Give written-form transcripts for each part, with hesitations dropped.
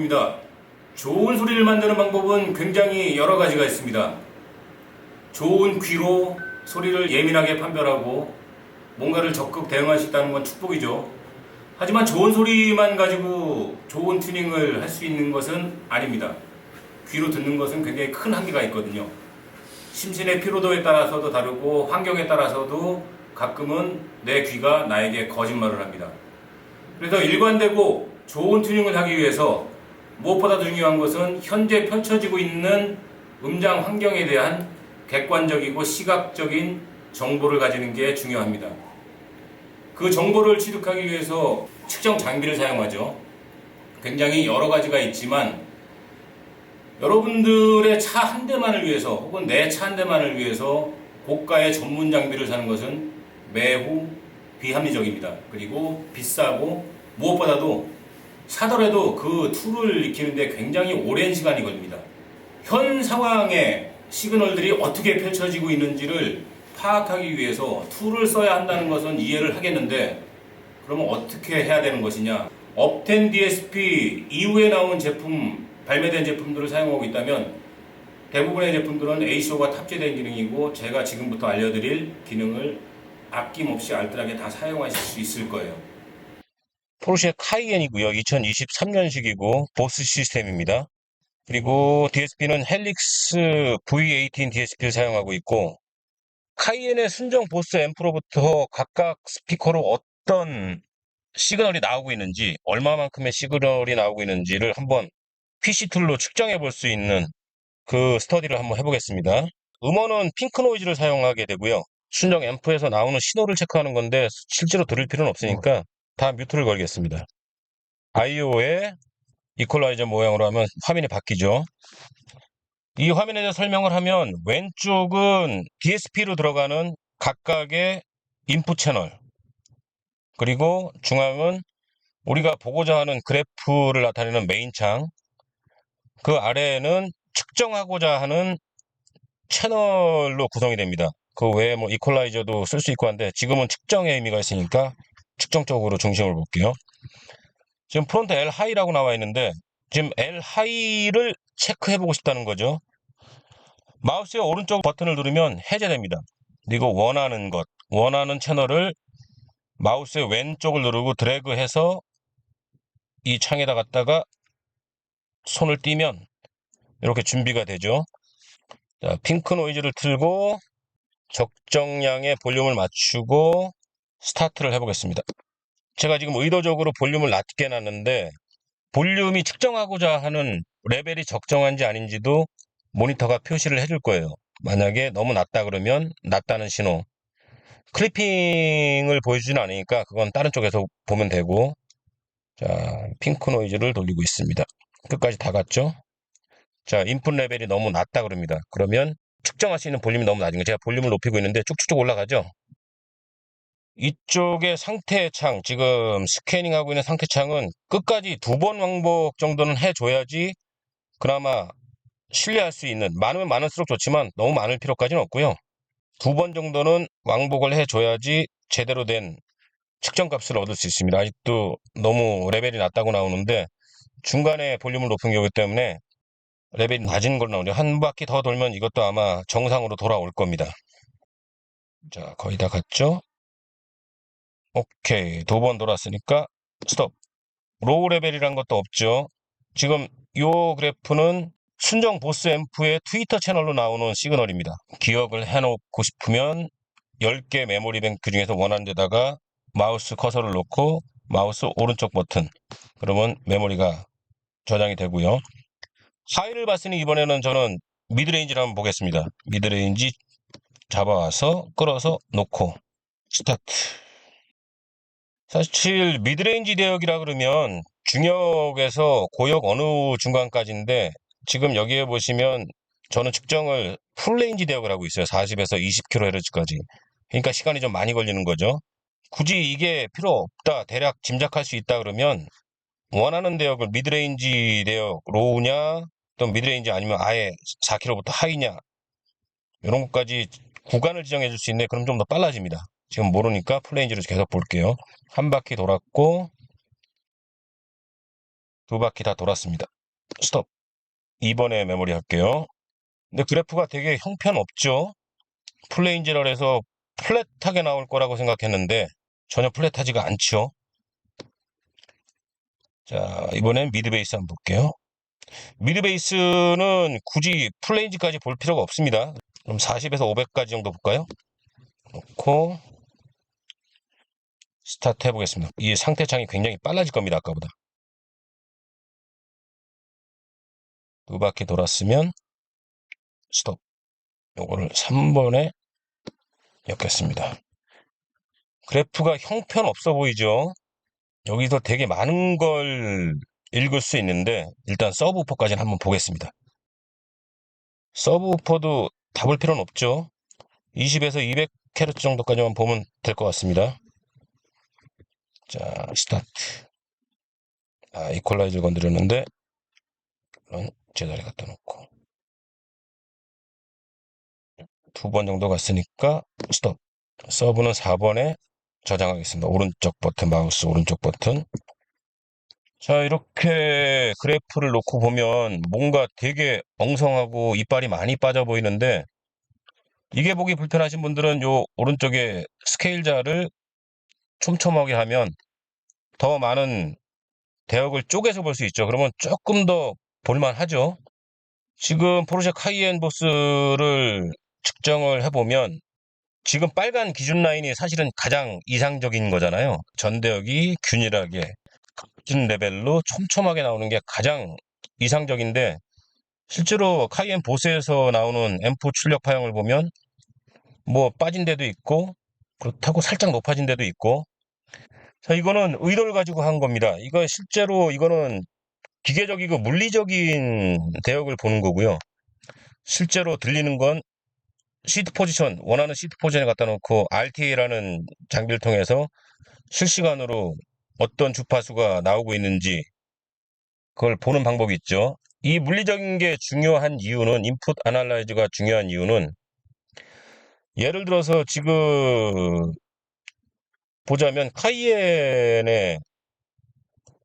방법입니다. 좋은 소리를 만드는 방법은 굉장히 여러 가지가 있습니다. 좋은 귀로 소리를 예민하게 판별하고 뭔가를 적극 대응할 수 있다는 건 축복이죠. 하지만 좋은 소리만 가지고 좋은 튜닝을 할 수 있는 것은 아닙니다. 귀로 듣는 것은 굉장히 큰 한계가 있거든요. 심신의 피로도에 따라서도 다르고 환경에 따라서도 가끔은 내 귀가 나에게 거짓말을 합니다. 그래서 일관되고 좋은 튜닝을 하기 위해서 무엇보다도 중요한 것은 현재 펼쳐지고 있는 음장 환경에 대한 객관적이고 시각적인 정보를 가지는 게 중요합니다. 그 정보를 취득하기 위해서 측정 장비를 사용하죠. 굉장히 여러 가지가 있지만 여러분들의 차 한 대만을 위해서 혹은 내 차 한 대만을 위해서 고가의 전문 장비를 사는 것은 매우 비합리적입니다. 그리고 비싸고 무엇보다도 사더라도 그 툴을 익히는데 굉장히 오랜 시간이 걸립니다. 현 상황에 시그널들이 어떻게 펼쳐지고 있는지를 파악하기 위해서 툴을 써야 한다는 것은 이해를 하겠는데 그러면 어떻게 해야 되는 것이냐? 업텐 DSP 이후에 나온 제품, 발매된 제품들을 사용하고 있다면 대부분의 제품들은 ACO가 탑재된 기능이고 제가 지금부터 알려드릴 기능을 아낌없이 알뜰하게 다 사용하실 수 있을 거예요. 포르쉐 카이엔이고요. 2023년식이고 보스 시스템입니다. 그리고 DSP는 헬릭스 V18 DSP를 사용하고 있고 카이엔의 순정 보스 앰프로부터 각각 스피커로 어떤 시그널이 나오고 있는지 얼마만큼의 시그널이 나오고 있는지를 한번 PC 툴로 측정해 볼 수 있는 그 스터디를 한번 해보겠습니다. 음원은 핑크 노이즈를 사용하게 되고요. 순정 앰프에서 나오는 신호를 체크하는 건데 실제로 들을 필요는 없으니까 다 뮤트를 걸겠습니다. 아이오의 이퀄라이저 모양으로 하면 화면이 바뀌죠. 이 화면에 대해 설명을 하면 왼쪽은 DSP로 들어가는 각각의 인풋 채널, 그리고 중앙은 우리가 보고자 하는 그래프를 나타내는 메인 창, 그 아래에는 측정하고자 하는 채널로 구성이 됩니다. 그 외에 뭐 이퀄라이저도 쓸 수 있고 한데 지금은 측정의 의미가 있으니까 측정 쪽으로 중심을 볼게요. 지금 프론트 L 하이라고 나와 있는데 지금 L 하이를 체크해 보고 싶다는 거죠. 마우스의 오른쪽 버튼을 누르면 해제됩니다. 그리고 원하는 채널을 마우스의 왼쪽을 누르고 드래그해서 이 창에다 갖다가 손을 띄면 이렇게 준비가 되죠. 자, 핑크 노이즈를 틀고 적정량의 볼륨을 맞추고 스타트를 해보겠습니다. 제가 지금 의도적으로 볼륨을 낮게 놨는데 볼륨이 측정하고자 하는 레벨이 적정한지 아닌지도 모니터가 표시를 해줄 거예요. 만약에 너무 낮다 그러면 낮다는 신호. 클리핑을 보여주진 않으니까 그건 다른 쪽에서 보면 되고. 자, 핑크 노이즈를 돌리고 있습니다. 끝까지 다 갔죠? 자, 인풋 레벨이 너무 낮다 그럽니다. 그러면 측정할 수 있는 볼륨이 너무 낮은 거예요. 제가 볼륨을 높이고 있는데 쭉쭉쭉 올라가죠? 이쪽의 상태 창, 지금 스캐닝하고 있는 상태 창은 끝까지 2번 왕복 정도는 해줘야지 그나마 신뢰할 수 있는, 많으면 많을수록 좋지만 너무 많을 필요까지는 없고요. 2번 정도는 왕복을 해줘야지 제대로 된 측정값을 얻을 수 있습니다. 아직도 너무 레벨이 낮다고 나오는데 중간에 볼륨을 높은 거기 때문에 레벨이 낮은 걸로 나오죠. 한 바퀴 더 돌면 이것도 아마 정상으로 돌아올 겁니다. 자, 거의 다 갔죠? 오케이. 2번 돌았으니까 스톱. 로우 레벨이란 것도 없죠. 지금 요 그래프는 순정 보스 앰프의 트위터 채널로 나오는 시그널입니다. 기억을 해놓고 싶으면 10개 메모리 뱅크 중에서 원하는 데다가 마우스 커서를 놓고 마우스 오른쪽 버튼, 그러면 메모리가 저장이 되고요. 하이를 봤으니 이번에는 저는 미드레인지를 한번 보겠습니다. 미드레인지 잡아와서 끌어서 놓고 스타트. 사실 미드레인지 대역이라 그러면 중역에서 고역 어느 중간까지인데 지금 여기에 보시면 저는 측정을 풀레인지 대역을 하고 있어요. 40에서 20kHz까지. 그러니까 시간이 좀 많이 걸리는 거죠. 굳이 이게 필요 없다, 대략 짐작할 수 있다 그러면 원하는 대역을 미드레인지 대역 로우냐, 또 미드레인지 아니면 아예 4km부터 하이냐, 이런 것까지 구간을 지정해 줄 수 있는데 그럼 좀 더 빨라집니다. 지금 모르니까 플레인지로 계속 볼게요. 한 바퀴 돌았고 2바퀴 다 돌았습니다. 스톱. 2번에 메모리 할게요. 근데 그래프가 되게 형편없죠? 플레인지럴에서 플랫하게 나올 거라고 생각했는데 전혀 플랫하지가 않죠. 자, 이번엔 미드베이스 한번 볼게요. 미드베이스는 굳이 플레인지까지 볼 필요가 없습니다. 그럼 40에서 500까지 정도 볼까요? 놓고 스타트 해보겠습니다. 이 상태창이 굉장히 빨라질 겁니다. 아까보다. 두 바퀴 돌았으면 스톱. 요거를 3번에 엮겠습니다. 그래프가 형편없어 보이죠? 여기서 되게 많은 걸 읽을 수 있는데 일단 서브우퍼까지는 한번 보겠습니다. 서브우퍼도 다 볼 필요는 없죠. 20에서 200Hz 정도까지만 보면 될 것 같습니다. 자, 스타트. 이퀄라이저 건드렸는데 이런 제자리 갖다 놓고 2번 정도 갔으니까 스톱. 서브는 4번에 저장하겠습니다. 오른쪽 버튼, 마우스 오른쪽 버튼. 자, 이렇게 그래프를 놓고 보면 뭔가 되게 엉성하고 이빨이 많이 빠져 보이는데 이게 보기 불편하신 분들은 요 오른쪽에 스케일자를 촘촘하게 하면 더 많은 대역을 쪼개서 볼 수 있죠. 그러면 조금 더 볼만하죠. 지금 포르쉐 카이엔 보스를 측정을 해보면 지금 빨간 기준 라인이 사실은 가장 이상적인 거잖아요. 전대역이 균일하게 같은 레벨로 촘촘하게 나오는 게 가장 이상적인데 실제로 카이엔 보스에서 나오는 M4 출력 파형을 보면 뭐 빠진 데도 있고 그렇다고 살짝 높아진 데도 있고 자 이거는 의도를 가지고 한 겁니다. 이거 실제로 이거는 기계적이고 물리적인 대역을 보는 거고요. 실제로 들리는 건 시트 포지션, 원하는 시트 포지션에 갖다 놓고 RTA라는 장비를 통해서 실시간으로 어떤 주파수가 나오고 있는지 그걸 보는 방법이 있죠. 이 물리적인 게 중요한 이유는 인풋 애널라이즈가 중요한 이유는 예를 들어서 지금 보자면 카이엔의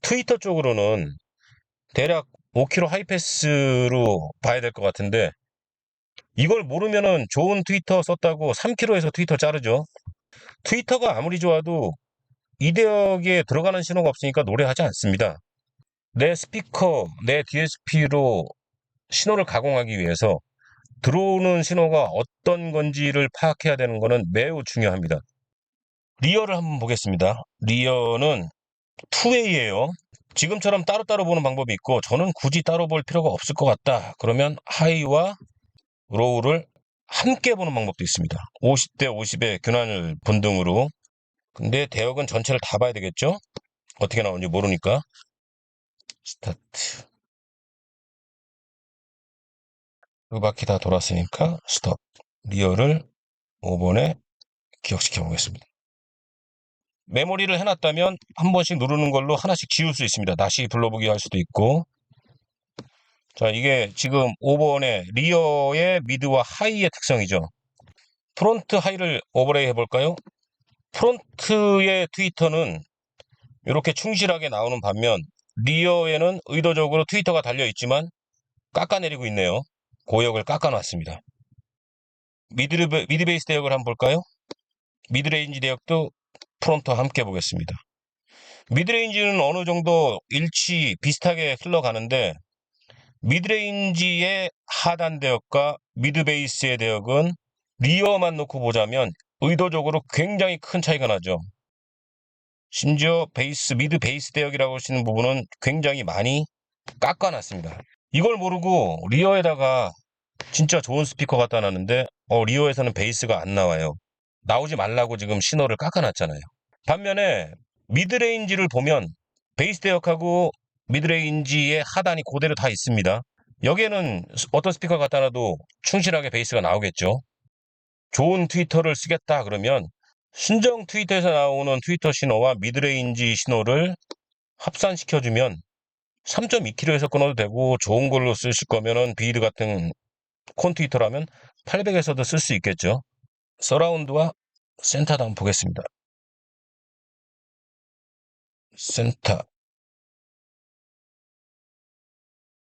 트위터 쪽으로는 대략 5km 하이패스로 봐야 될 것 같은데 이걸 모르면은 좋은 트위터 썼다고 3km에서 트위터 자르죠. 트위터가 아무리 좋아도 이 대역에 들어가는 신호가 없으니까 노래하지 않습니다. 내 스피커, 내 DSP로 신호를 가공하기 위해서 들어오는 신호가 어떤 건지를 파악해야 되는 것은 매우 중요합니다. 리어를 한번 보겠습니다. 리어는 투웨이예요. 지금처럼 따로따로 보는 방법이 있고 저는 굳이 따로 볼 필요가 없을 것 같다. 그러면 하이와 로우를 함께 보는 방법도 있습니다. 50대 50의 균환을 분등으로. 근데 대역은 전체를 다 봐야 되겠죠? 어떻게 나오는지 모르니까. 스타트. 두 바퀴 다 돌았으니까 스톱. 리어를 5번에 기억시켜 보겠습니다. 메모리를 해놨다면 한 번씩 누르는 걸로 하나씩 지울 수 있습니다. 다시 불러보기 할 수도 있고. 자, 이게 지금 5번의 리어의 미드와 하이의 특성이죠. 프론트 하이를 오버레이 해볼까요? 프론트의 트위터는 이렇게 충실하게 나오는 반면 리어에는 의도적으로 트위터가 달려있지만 깎아내리고 있네요. 고역을 깎아놨습니다. 미드베이스 대역을 한번 볼까요? 미드레인지 대역도 프론트와 함께 보겠습니다. 미드레인지는 어느 정도 일치 비슷하게 흘러가는데 미드레인지의 하단 대역과 미드베이스의 대역은 리어만 놓고 보자면 의도적으로 굉장히 큰 차이가 나죠. 심지어 미드 베이스 대역이라고 하시는 부분은 굉장히 많이 깎아놨습니다. 이걸 모르고 리어에다가 진짜 좋은 스피커 갖다 놨는데 리어에서는 베이스가 안 나와요. 나오지 말라고 지금 신호를 깎아놨잖아요. 반면에 미드레인지를 보면 베이스 대역하고 미드레인지의 하단이 그대로 다 있습니다. 여기에는 어떤 스피커 갖다 놔도 충실하게 베이스가 나오겠죠. 좋은 트위터를 쓰겠다 그러면 순정 트위터에서 나오는 트위터 신호와 미드레인지 신호를 합산시켜주면 3.2kHz에서 끊어도 되고 좋은 걸로 쓰실 거면은 비드 같은 콘 트위터라면 800에서도 쓸 수 있겠죠. 서라운드와 센터도 한번 보겠습니다. 센터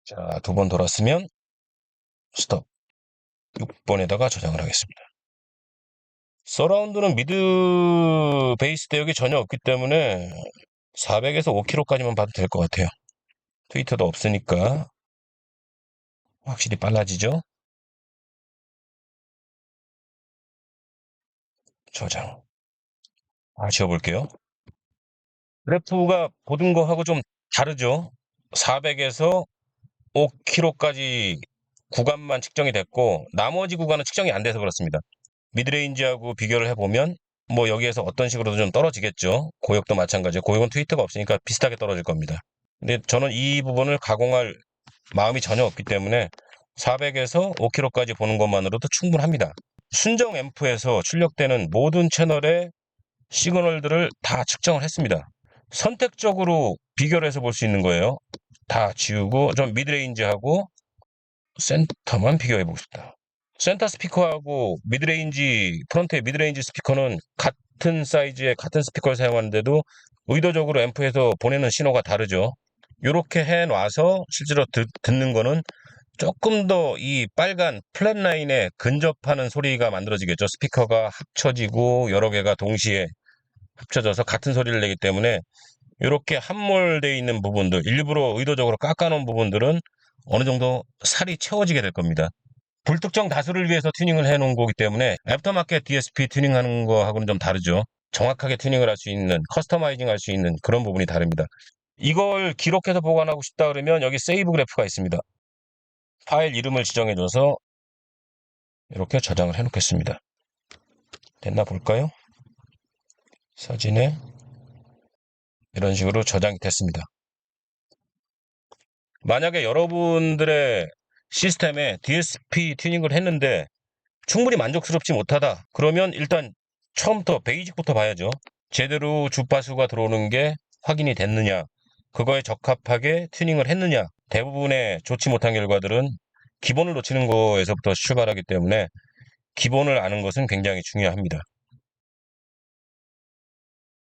자, 두 번 돌았으면 스톱. 6번에다가 저장을 하겠습니다. 서라운드는 미드 베이스 대역이 전혀 없기 때문에 400에서 5km까지만 봐도 될 것 같아요. 트위터도 없으니까 확실히 빨라지죠? 저장. 지워볼게요. 그래프가 보던 거하고 좀 다르죠? 400에서 5km까지 구간만 측정이 됐고 나머지 구간은 측정이 안 돼서 그렇습니다. 미드레인지하고 비교를 해보면 뭐 여기에서 어떤 식으로도 좀 떨어지겠죠. 고역도 마찬가지예요. 고역은 트위터가 없으니까 비슷하게 떨어질 겁니다. 근데 저는 이 부분을 가공할 마음이 전혀 없기 때문에 400에서 5km까지 보는 것만으로도 충분합니다. 순정 앰프에서 출력되는 모든 채널의 시그널들을 다 측정을 했습니다. 선택적으로 비교를 해서 볼 수 있는 거예요. 다 지우고 좀 미드레인지하고 센터만 비교해 보고 싶다. 센터 스피커하고 미드레인지, 프론트의 미드레인지 스피커는 같은 사이즈의 같은 스피커를 사용하는데도 의도적으로 앰프에서 보내는 신호가 다르죠. 이렇게 해놔서 실제로 듣는 거는 조금 더 이 빨간 플랫 라인에 근접하는 소리가 만들어지겠죠. 스피커가 합쳐지고 여러 개가 동시에 합쳐져서 같은 소리를 내기 때문에 이렇게 함몰되어 있는 부분들, 일부러 의도적으로 깎아놓은 부분들은 어느 정도 살이 채워지게 될 겁니다. 불특정 다수를 위해서 튜닝을 해놓은 거기 때문에 애프터마켓 DSP 튜닝하는 거하고는 좀 다르죠. 정확하게 튜닝을 할 수 있는, 커스터마이징 할 수 있는 그런 부분이 다릅니다. 이걸 기록해서 보관하고 싶다 그러면 여기 세이브 그래프가 있습니다. 파일 이름을 지정해줘서 이렇게 저장을 해놓겠습니다. 됐나 볼까요? 사진에 이런 식으로 저장이 됐습니다. 만약에 여러분들의 시스템에 DSP 튜닝을 했는데 충분히 만족스럽지 못하다. 그러면 일단 처음부터 베이직부터 봐야죠. 제대로 주파수가 들어오는 게 확인이 됐느냐, 그거에 적합하게 튜닝을 했느냐. 대부분의 좋지 못한 결과들은 기본을 놓치는 거에서부터 출발하기 때문에 기본을 아는 것은 굉장히 중요합니다.